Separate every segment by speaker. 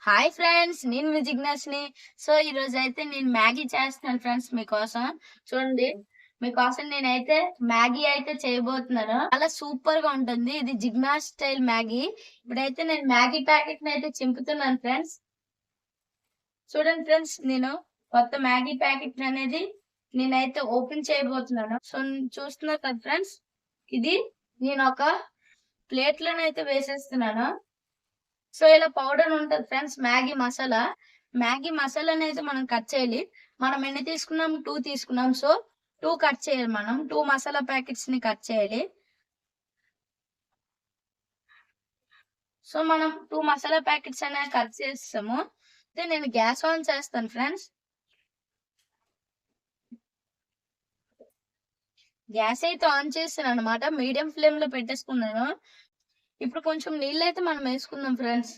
Speaker 1: Hi friends, నేను మీ జిజ్ఞాస్ని. So ఈ రోజు అయితే నేను మ్యాగీ చేస్తున్నాను ఫ్రెండ్స్ మీకోసం. చూడండి, మీకోసం నేనైతే మ్యాగీ అయితే చేయబోతున్నాను. చాలా సూపర్ గా ఉంటుంది. ఇది జిజ్ఞాస్ స్టైల్ మ్యాగీ. ఇప్పుడైతే నేను మ్యాగీ ప్యాకెట్ ని అయితే చింపుతున్నాను ఫ్రెండ్స్. చూడండి ఫ్రెండ్స్, నేను కొత్త మ్యాగీ ప్యాకెట్ అనేది నేనైతే ఓపెన్ చేయబోతున్నాను. సో చూస్తున్నారు కదా ఫ్రెండ్స్, ఇది నేను ఒక ప్లేట్ లోనైతే వేసేస్తున్నాను. సో ఇలా పౌడర్ ఉంటది ఫ్రెండ్స్, మ్యాగీ మసాలా. మ్యాగీ మసాలాని అయితే మనం కట్ చేయాలి. మనం ఎన్ని తీసుకున్నాం? 2 తీసుకున్నాం. సో 2 కట్ చేయాలి. మనం 2 మసాలా ప్యాకెట్స్ ని కట్ చేయాలి. సో మనం 2 మసాలా ప్యాకెట్స్ అనేవి కట్ చేస్తాము. అయితే నేను గ్యాస్ ఆన్ చేస్తాను ఫ్రెండ్స్. గ్యాస్ అయితే ఆన్ చేస్తాను అనమాట. మీడియం ఫ్లేమ్ లో పెట్టేసుకున్నాను. ఇప్పుడు కొంచెం నీళ్ళు అయితే మనం వేసుకుందాం ఫ్రెండ్స్.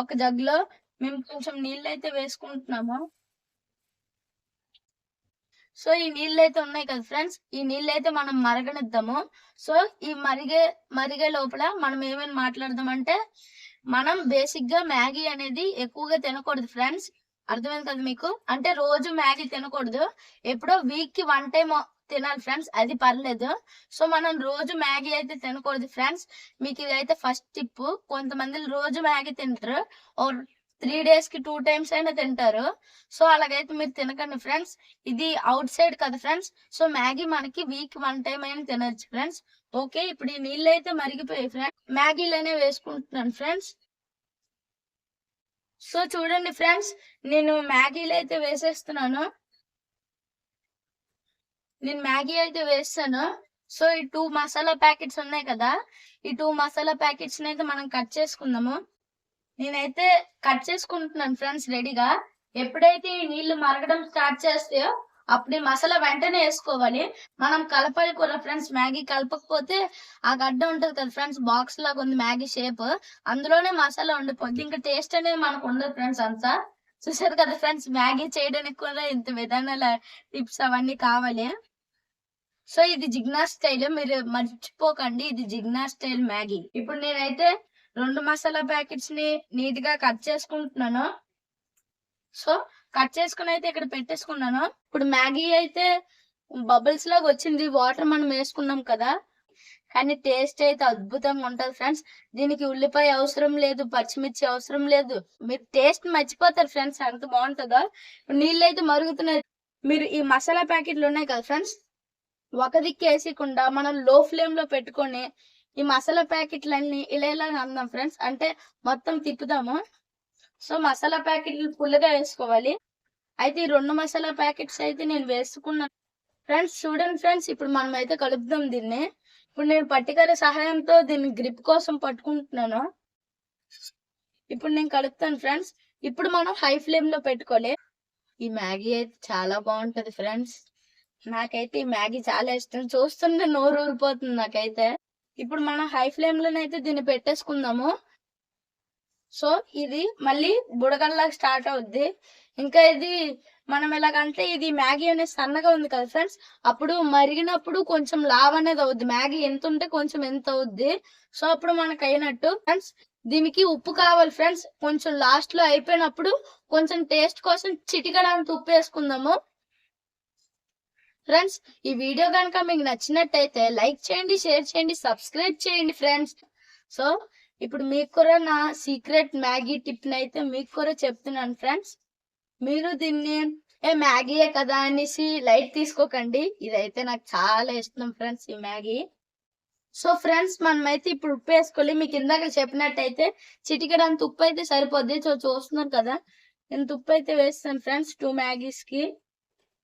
Speaker 1: ఒక జగ్ లో మేము కొంచెం నీళ్ళు అయితే వేసుకుంటున్నాము. సో ఈ నీళ్ళు అయితే ఉన్నాయి కదా ఫ్రెండ్స్, ఈ నీళ్ళు అయితే మనం మరగనిద్దాము. సో ఈ మరిగే లోపల మనం ఏమేమి మాట్లాడదాం అంటే, మనం బేసిక్ గా మ్యాగీ అనేది ఎక్కువగా తినకూడదు ఫ్రెండ్స్. అర్థమైంది కదా మీకు? అంటే రోజు మ్యాగీ తినకూడదు. ఎప్పుడో వీక్ కి 1 టైం తినాలి ఫ్రెండ్స్, అది పర్లేదు. సో మనం రోజు మ్యాగీ అయితే తినకూడదు ఫ్రెండ్స్. మీకు ఇదైతే ఫస్ట్ టిప్. కొంతమంది రోజు మ్యాగీ తింటారు, 3 డేస్ కి 2 టైమ్స్ అయినా తింటారు. సో అలాగైతే మీరు తినకండి ఫ్రెండ్స్. ఇది అవుట్ సైడ్ కదా ఫ్రెండ్స్. సో మ్యాగీ మనకి వీక్ 1 టైం అయినా తినొచ్చు ఫ్రెండ్స్. ఓకే, ఇప్పుడు ఈ నీళ్ళు అయితే మరిగిపోయాయి ఫ్రెండ్స్. మ్యాగీలనే వేసుకుంటున్నాను ఫ్రెండ్స్. సో చూడండి ఫ్రెండ్స్, నేను మ్యాగీలు అయితే వేసేస్తున్నాను. నేను మ్యాగీ అయితే వేస్తాను. సో ఈ 2 మసాలా ప్యాకెట్స్ ఉన్నాయి కదా, ఈ 2 మసాలా ప్యాకెట్స్ అయితే మనం కట్ చేసుకుందాము. నేనైతే కట్ చేసుకుంటున్నాను ఫ్రెండ్స్ రెడీగా. ఎప్పుడైతే ఈ నీళ్లు మరగడం స్టార్ట్ చేస్తాయో అప్పుడు ఈ మసాలా వెంటనే వేసుకోవాలి. మనం కలపాలి కూడా ఫ్రెండ్స్. మ్యాగీ కలపకపోతే ఆ గడ్డ ఉంటది కదా ఫ్రెండ్స్, బాక్స్ లాగా ఉంది మ్యాగీ షేప్, అందులోనే మసాలా ఉండిపోద్ది. ఇంకా టేస్ట్ అనేది మనకు ఉండదు ఫ్రెండ్స్ అంతా. చూసారు కదా ఫ్రెండ్స్, మ్యాగీ చేయడానికి కూడా ఇంత విధానాల టిప్స్ అవన్నీ కావాలి. సో ఇది జిగ్నా స్టైల్, మీరు మర్చిపోకండి, ఇది జిగ్నా స్టైల్ మ్యాగీ. ఇప్పుడు నేనైతే 2 మసాలా ప్యాకెట్స్ ని నీట్ గా కట్ చేసుకుంటున్నాను. సో కట్ చేసుకుని అయితే ఇక్కడ పెట్టేసుకున్నాను. ఇప్పుడు మ్యాగీ అయితే బబుల్స్ లాగా వచ్చింది, వాటర్ మనం వేసుకున్నాం కదా. కానీ టేస్ట్ అయితే అద్భుతంగా ఉంటది ఫ్రెండ్స్. దీనికి ఉల్లిపాయ అవసరం లేదు, పచ్చిమిర్చి అవసరం లేదు. మీరు టేస్ట్ మర్చిపోతారు ఫ్రెండ్స్, ఎంత బాగుంటుందో. నీళ్ళు అయితే మరుగుతున్నాయి. మీరు ఈ మసాలా ప్యాకెట్లు ఉన్నాయి కదా ఫ్రెండ్స్, ఒక దిక్కు వేసకుండా మనం లో ఫ్లేమ్ లో పెట్టుకొని ఈ మసాలా ప్యాకెట్లన్నీ ఇలా అందాం ఫ్రెండ్స్. అంటే మొత్తం తిప్పుదాము. సో మసాలా ప్యాకెట్లు ఫుల్గా వేసుకోవాలి. అయితే ఈ 2 మసాలా ప్యాకెట్స్ అయితే నేను వేసుకున్నాను ఫ్రెండ్స్. చూడండి ఫ్రెండ్స్, ఇప్పుడు మనం అయితే కలుపుదాం దీన్ని. ఇప్పుడు నేను పట్టికర సహాయంతో దీన్ని గ్రిప్ కోసం పట్టుకుంటున్నాను. ఇప్పుడు నేను కలుపుతాను ఫ్రెండ్స్. ఇప్పుడు మనం హై ఫ్లేమ్ లో పెట్టుకోవాలి. ఈ మ్యాగీ అయితే చాలా బాగుంటది ఫ్రెండ్స్. నాకైతే ఈ మ్యాగీ చాలా ఇష్టం. చూస్తుంటే నోరు ఊరిపోతుంది నాకైతే. ఇప్పుడు మనం హై ఫ్లేమ్ లోనైతే దీన్ని పెట్టేసుకుందాము. సో ఇది మళ్ళీ బుడగల్లాగా స్టార్ట్ అవుద్ది. ఇంకా ఇది మనం ఎలాగంటే, ఇది మ్యాగీ అనేది సన్నగా ఉంది కదా ఫ్రెండ్స్, అప్పుడు మరిగినప్పుడు కొంచెం లావ్ అనేది అవుద్ది. మ్యాగీ ఎంత ఉంటే కొంచెం ఎంత అవుద్ది. సో అప్పుడు మనకు అయినట్టు ఫ్రెండ్స్. దీనికి ఉప్పు కావాలి ఫ్రెండ్స్. కొంచెం లాస్ట్ లో అయిపోయినప్పుడు కొంచెం టేస్ట్ కోసం చిటికడంత ఉప్పు వేసుకుందాము ఫ్రెండ్స్. ఈ వీడియో కనుక మీకు నచ్చినట్టయితే లైక్ చేయండి, షేర్ చేయండి, సబ్స్క్రైబ్ చేయండి ఫ్రెండ్స్. సో ఇప్పుడు మీకు కూడా నా సీక్రెట్ మ్యాగీ టిప్ అయితే మీకు కూడా చెప్తున్నాను ఫ్రెండ్స్. మీరు దీన్ని మ్యాగీయే కదా అనేసి లైట్ తీసుకోకండి. ఇదైతే నాకు చాలా ఇష్టం ఫ్రెండ్స్, ఈ మ్యాగీ. సో ఫ్రెండ్స్, మనమైతే ఇప్పుడు ఉప్పు వేసుకోవాలి. మీకు ఇందాక చెప్పినట్టయితే చిటికెడంత ఉప్పు అయితే సరిపోద్ది. సో చూస్తున్నారు కదా, ఇంత ఉప్పు అయితే వేస్తాను ఫ్రెండ్స్ 2 మ్యాగీస్ కి.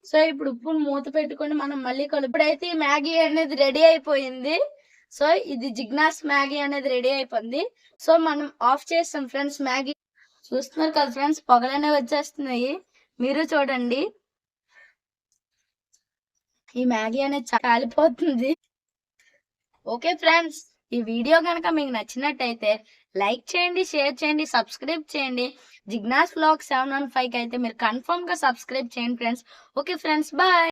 Speaker 1: సో ఇప్పుడు ఉప్పును మూత పెట్టుకొని మనం మళ్ళీ ఇప్పుడైతే ఈ మ్యాగీ అనేది రెడీ అయిపోయింది. సో ఇది జిగ్నాస్ మ్యాగీ అనేది రెడీ అయిపోయింది. సో మనం ఆఫ్ చేస్తాం ఫ్రెండ్స్ మ్యాగీ. చూస్తున్నారు కదా ఫ్రెండ్స్, పొగలనే వచ్చేస్తున్నాయి. మీరు చూడండి, ఈ మ్యాగీ అనేది కాలిపోతుంది. ఓకే ఫ్రెండ్స్, ఈ వీడియో కనుక మీకు నచ్చినట్టయితే లైక్ చేయండి, షేర్ చేయండి, సబ్స్క్రైబ్ చేయండి. జిగ్నాస్ వ్లాగ్ 715 కి అయితే మీరు కన్ఫర్మ్ గా సబ్స్క్రైబ్ చేయండి ఫ్రెండ్స్. Okay friends, bye.